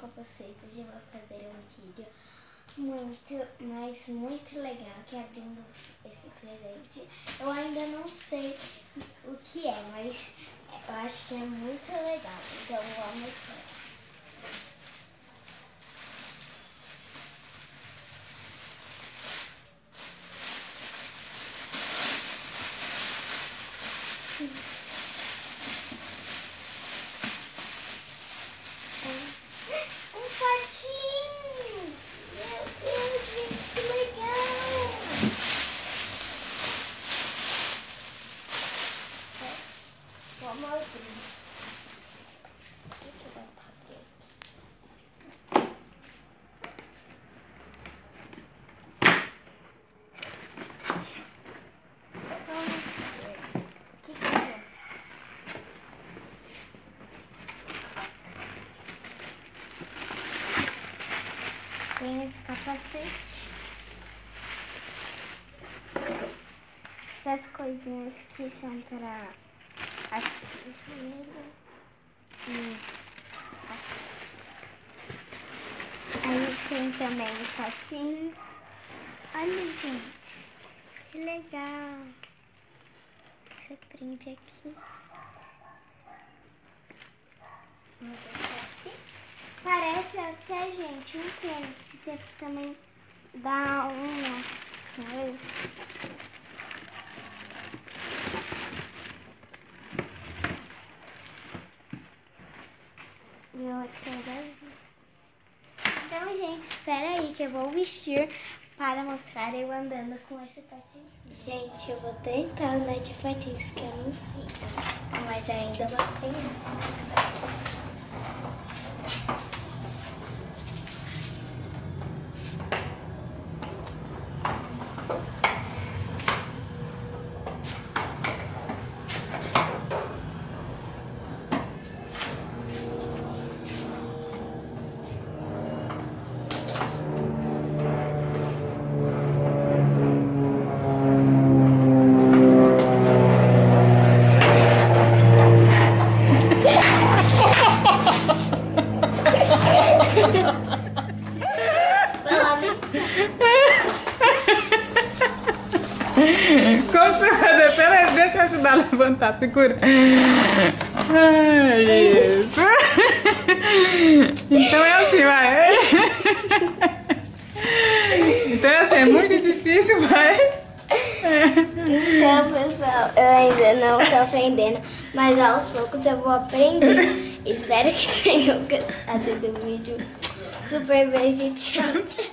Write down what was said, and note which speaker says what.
Speaker 1: com vocês. Hoje eu vou fazer um vídeo muito legal, que é abrindo esse presente. Eu ainda não sei o que é, mas eu acho que é muito legal, então vamos ver. Um patinho! Meu Deus, gente, que legal! Vamos abrir. Deixa eu dar um papel aqui. Vamos ver. O que é? Tem esse capacete. Essas coisinhas que são para aqui. Aí tem também os patinhos. Olha, gente. Que legal. Você prende aqui. Vamos deixar aqui. Parece até, gente, um tênis que você também dá uma. E outra vazia. Então, gente, espera aí que eu vou vestir para mostrar eu andando com esse patins. Gente, eu vou tentar andar de patins, que eu não sei, mas ainda vou treinar.
Speaker 2: Como você vai fazer? Pera aí, deixa eu ajudar a levantar, segura. Isso. Então é assim, vai. Então é assim, é muito difícil, vai.
Speaker 1: Então, pessoal, eu ainda não estou aprendendo, mas aos poucos eu vou aprender. Espero que tenham gostado do vídeo. Super beijo, tchau, tchau.